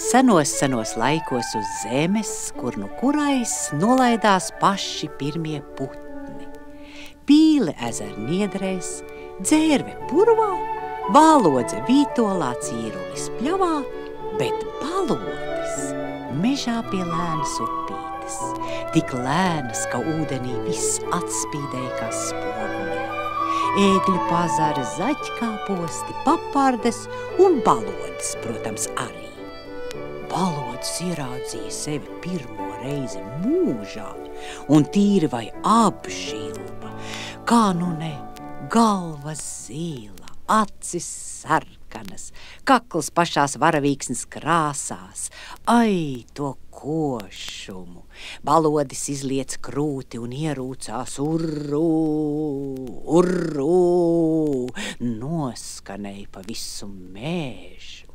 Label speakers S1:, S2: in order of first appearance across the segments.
S1: senos laikos uz zemes, kur nu kurais nolaidās paši pirmie putni. Pīle ezer niedrēs, dzērve purvā, vālodze vītolā, cīrulis pļavā, bet balodis mežā pie lēnas upītes, tik lēnas, ka ūdenī viss atspīdēja kā spogulī. Ēgļu pazara, zaķkāposti, papardes un balodis, protams, arī. Balodis ieraudzīja sevi pirmo reizi mūžā un tīri vai apžilba, kā nu ne, galva zila, acis sarkanas, kakls pašās varavīksnes krāsās, ai to košumu. Balodis izliec krūti un ierūcās urrū, urrū, noskanēja pa visu mēžu.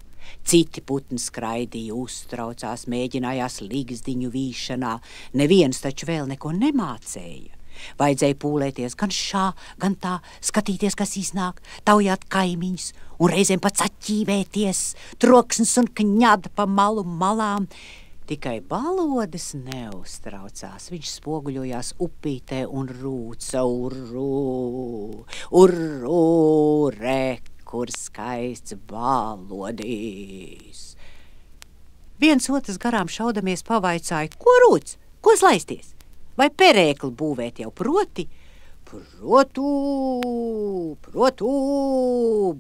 S1: Citi putni skraidīja, uztraucās, mēģinājās ligzdiņu vīšanā, neviens taču vēl neko nemācēja. Vajadzēja pūlēties gan šā, gan tā, skatīties, kas iznāk, taujāt kaimiņus un reizēm pat saķīvēties, troksnis un kņada pa malu malām. Tikai balodis neuztraucās, viņš spoguļojās upītē un rūca urrū, urrū, kur skaists balodīs. Viens otrs garām šaudamies pavaicāja, ko rūc, ko slaisties? Vai perēkli būvēt jau proti? Protu,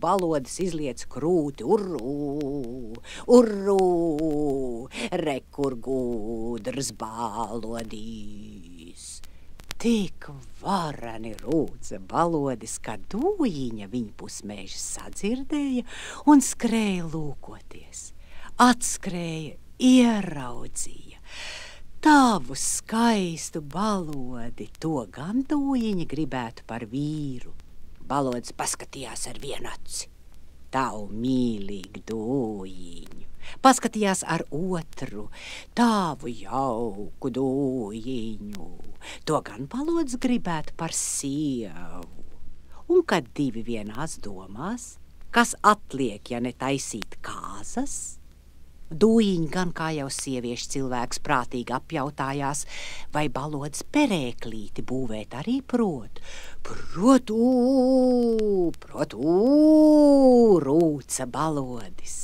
S1: balodis izliec krūti, urrū, urrū, rekur gudrs balodīs. Tik varani rūca balodis, ka dūjiņa viņa pusmēža sadzirdēja un skrēja lūkoties. Atskrēja, ieraudzīja. Tavu skaistu balodi, to gan dūjiņa gribētu par vīru. Balodis paskatījās ar vienu aci. Tavu mīlīgu dūjiņu. Paskatījās ar otru. Tavu jauku dūjiņu. To gan balodis gribētu par sievu. Un kad divi vienās domās, kas atliek, ja netaisīt kāzas? Dūjiņi gan kā jau sieviešu cilvēks prātīgi apjautājās, vai balodis perēklīti būvēt arī prot. Protu, rūca balodis.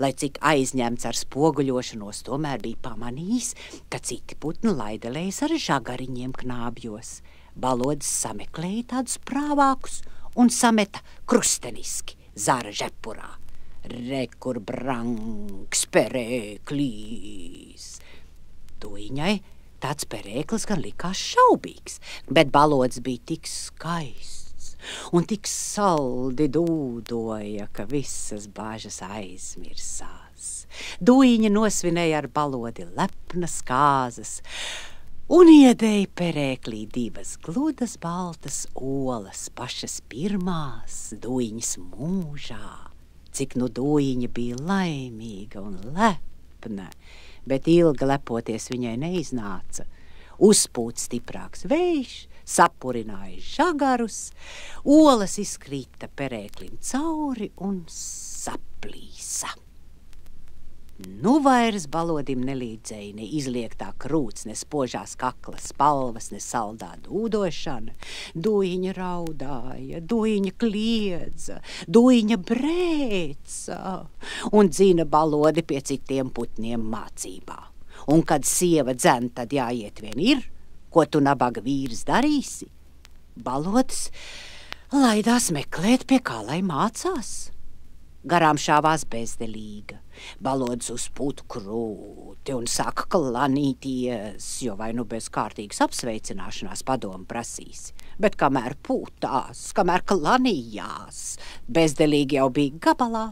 S1: Lai cik aizņemts ar spoguļošanos, tomēr bija pamanījis, ka citi putni laidelējas ar žagariņiem knābjos. Balodis sameklēja tādus prāvākus un sameta krusteniski zara žepurā. Rekur branks perēklīs. Dūjiņai tāds perēklis gan likās šaubīgs, bet balodis bija tik skaists un tik saldi dūdoja, ka visas bāžas aizmirsās. Dūjiņa nosvinēja ar balodi lepnas kāzas un iedēja perēklī divas gludas baltas olas, pašas pirmās dūjiņas mūžā. Cik nu dūjiņa bija laimīga un lepna, bet ilgi lepoties viņai neiznāca. Uzpūt stiprāks vējš, sapurināja žagarus, olas izkrīta perēklim cauri un saplīsa. Nu vairs balodim nelīdzēja ne izliektā krūts, ne spožās kakla spalvas, ne saldā dūdošana. Dūjiņa raudāja, dūjiņa kliedza, dūjiņa brēca un dzina balodi pie citiem putniem mācībā. Un kad sieva dzen, tad jāiet vien ir, ko tu nabaga vīrs darīsi? Balodis laidās meklēt, pie kā lai mācās. Garām šāvās bezdelīga. Balodis uzpūta krūti un sāka klanīties, jo vai nu bez kārtīgas apsveicināšanās padomu prasīsi. Bet kamēr pūtās, kamēr klanījās, bezdelīgi jau bija gabalā.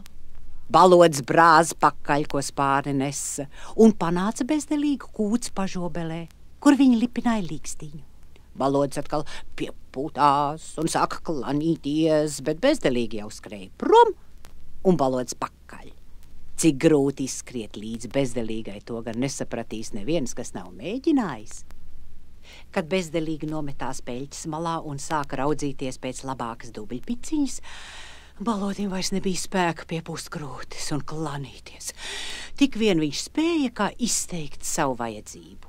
S1: Balodis brāz pakaļ, ko spārni nesa, un panāca bezdelīgu kūts pažobelē, kur viņi lipināja līkstiņu. Balodis atkal piepūtās un sāka klanīties, bet bezdelīgi jau skrēja prom, un balodis pakaļ. Cik grūti izskriet līdz bezdelīgai, to gan nesapratīs neviens, kas nav mēģinājis. Kad bezdelīgi nometās peļķes malā un sāka raudzīties pēc labākas dubļpiciņas, Balodim vairs nebija spēka piepūst krūtis un klanīties. Tik vien viņš spēja kā izteikt savu vajadzību.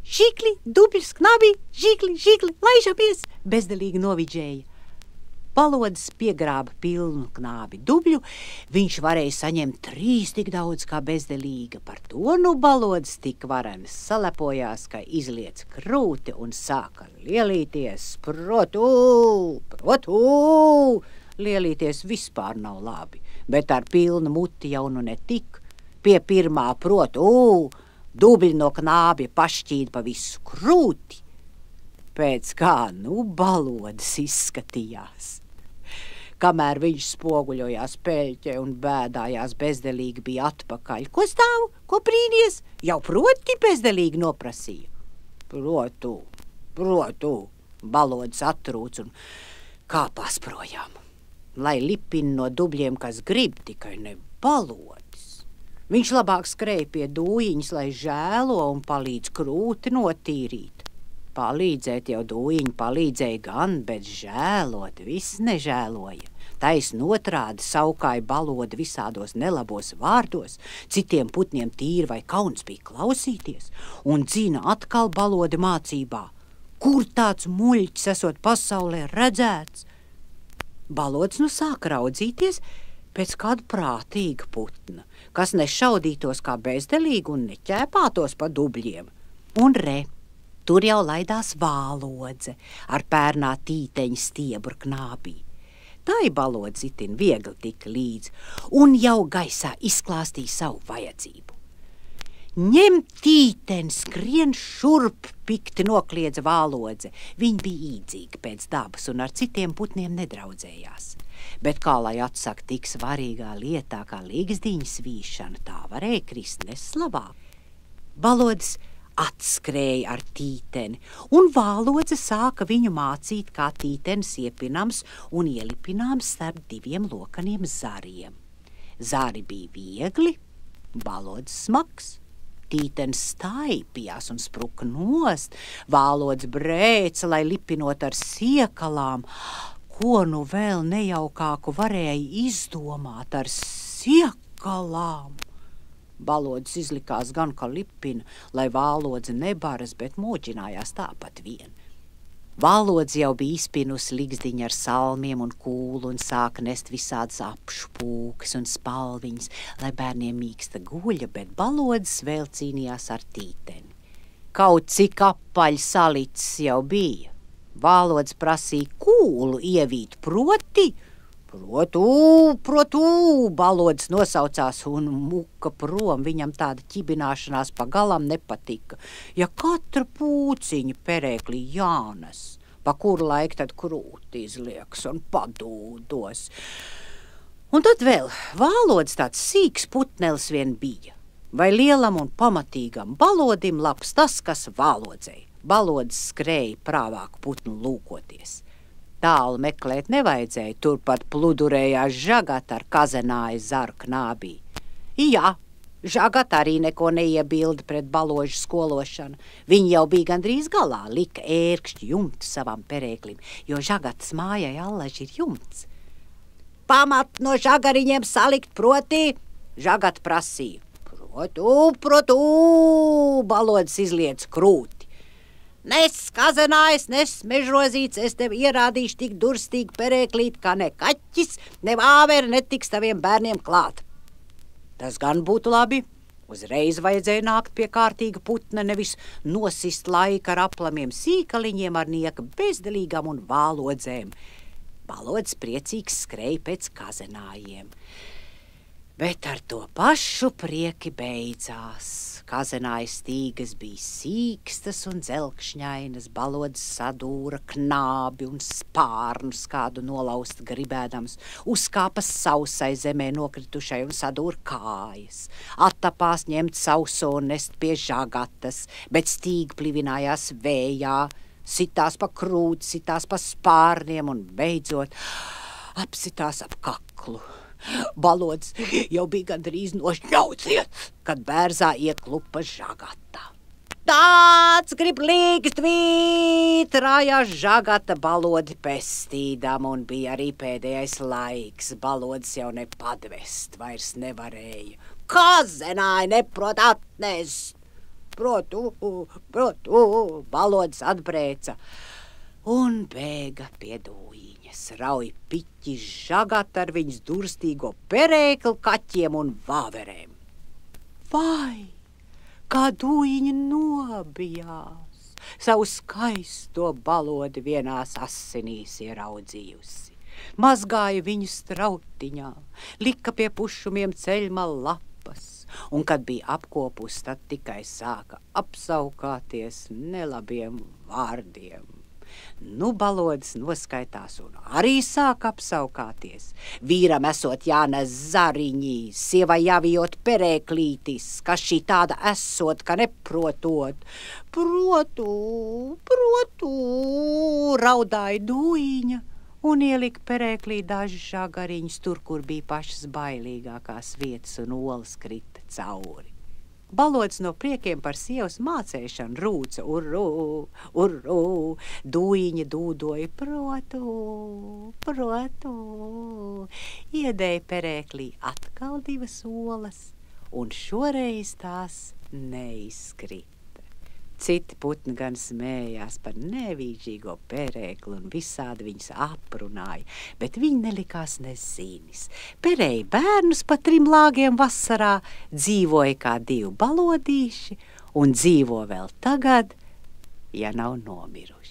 S1: Žikli, dubļs, knabi, žikli, laižamies, bezdelīgi novidžēja. Balodis piegrāba pilnu knābi dubļu, viņš varēja saņemt 3 tik daudz kā bezdelīga. Par to balodis tik varenis salepojās, ka izliec krūti un sāka lielīties. Protu! Lielīties vispār nav labi, bet ar pilnu muti jau nu netik. Pie pirmā dubļi no knābja pašķīd pa visu krūti. Pēc kā balodis izskatījās. Kamēr viņš spoguļojās peļķē un bēdājās, bezdelīgi bija atpakaļ. Ko stāv? Ko brīnies? Jau proti bezdelīgi noprasīja. Protu, balodis atrūc un kāpās projām. Lai lipina no dubļiem, kas grib, tikai ne balodis. Viņš labāk skrēja pie dūjiņas, lai žēlo un palīdz krūti notīrīt. Palīdzēt jau dūjiņi palīdzēja gan, bet žēlot viss nežēloja. Taisn otrādi saukāja balodi visādos nelabos vārdos, citiem putniem tīri vai kauns bija klausīties, un dzina atkal balodi mācībā. Kur tāds muļķis esot pasaulē redzēts? Balodis sāka raudzīties pēc kāda prātīga putna, kas nešaudītos kā bezdelīgi un neķēpātos pa dubļiem. Un tur jau laidās vālodze ar pērnā tīteņa stiebru knābī. Tai balodis itin viegli tika līdz un jau gaisā izklāstīja savu vajadzību. Ņem tīteni, skrien šurp, pikti nokliedza vālodze. Viņa bija īdzīga pēc dabas un ar citiem putniem nedraudzējās. Bet kā lai atsaka tik svarīgā lietā kā līgzdiņa svīšana, tā varēja krist neslavā. Balodis atskrēja ar tīteni, un vālodze sāka viņu mācīt, kā tītenis iepinams un ielipināms starp 2 lokaniem zariem. Zari bija viegli, balodis smags. Tītenis staipījās un spruka nost, vālodze brēca, lai lipinot ar siekalām. Ko nu vēl nejaukāku varēja izdomāt ar siekalām? Balodis izlikās gan, ka lipina, lai vālodze nebaras, bet moģinājās tāpat vien. Vālodze jau bija izpinusi ligzdiņu ar salmiem un kūlu un sāka nest visādas apšu pūkas un spalviņas, lai bērniem mīksta guļa, bet balodis vēl cīnījās ar tīteni. Kaut cik apaļ salicis jau bija. Vālodis prasīja kūlu ievīt proti. Protu, balodis nosaucās un muka prom, viņam tāda ķibināšanās pa galam nepatika. Ja katra pūciņa perēklī jānes, pa kuru laiku tad krūti izlieks un padūdos. Un tad vēl vālodis tāds sīks putnelis vien bija. Vai lielam un pamatīgam balodim labs tas, kas vālodzei. Balodis skrēja prāvāku putnu lūkoties. Tālu meklēt nevajadzēja, turpat pludurējās Žagata ar kazenāju zaru knābī. Jā, Žagata arī neko neiebilda pret baložu skološanu. Viņa jau bija gandrīz galā, lika ērkšķi jumtu savam perēklim, jo Žagatas mājai allaž ir jumts. Pamat no žagariņiem salikt proti, Žagata prasīja. Protu, balodis izliec krūti. Nes kazenājs, nes mežrozīts, es tev ierādīšu tik durstīgi perēklīt, ka ne kaķis, ne vāveri netiks taviem bērniem klāt. Tas gan būtu labi. Uzreiz vajadzēja nākt pie kārtīga putna, nevis nosist laika ar aplamiem sīkaliņiem ar nieka bezdelīgām un vālodzēm. Balodis priecīgs skrēja pēc kazenājiem. Bet ar to pašu prieki beidzās. Kazenājas stīgas bija sīkstas un dzelkšņainas, balodis sadūra knābi un spārnus kādu nolaust gribēdams, uzkāpa sausai zemē nokritušai un sadūra kājas, attapās ņemt sauso un nest pie Žagatas, bet stīga plivinājās vējā, sitās pa krūti, sitās pa spārniem un beidzot apsitās ap kaklu. Balodis jau bija gandrīz nošņaucies, kad bērzā ieklupa Žagata. Tāds grib līgt vītrājās Žagata balodi pestīdam, un bija arī pēdējais laiks. Balodas jau nepadvest vairs nevarēja. Kazenāji neprot atnest. Protu, balodas atbrēca un bēga pie Dūjiņas. Rauj piķi Žagata ar viņas durstīgo perēkli kaķiem un vāverēm. Vai! Kā Dūjiņa nobijās, savu skaisto balodi vienās asinīs ieraudzījusi. Mazgāja viņu strautiņā, lika pie pušumiem ceļma lapas, un, kad bija apkopus, tad tikai sāka apsaukāties nelabiem vārdiem. Nu, balodas noskaitās un arī sāka apsaukāties. Vīram esot jānes zariņī, sievai jāvijot perēklītis, kas šī tāda esot, ka neprotot. Protu, raudāja Dūjiņa un ielika perēklī dažus žagariņus tur, kur bija pašas bailīgākās vietas un olas krita cauri. Balodas no priekiem par sievas mācēšanu rūca urru, Dūjiņa dūdoja protu, iedēja perēklī atkal 2 olas, un šoreiz tās neizkrita. Citi putni gan smējās par nevīžīgo perēkli un visādi viņus aprunāja, bet viņi nelikās nezīnis. Perēja bērnus pa 3 lāgiem vasarā, dzīvoja kā 2 balodīši un dzīvo vēl tagad, ja nav nomiruši.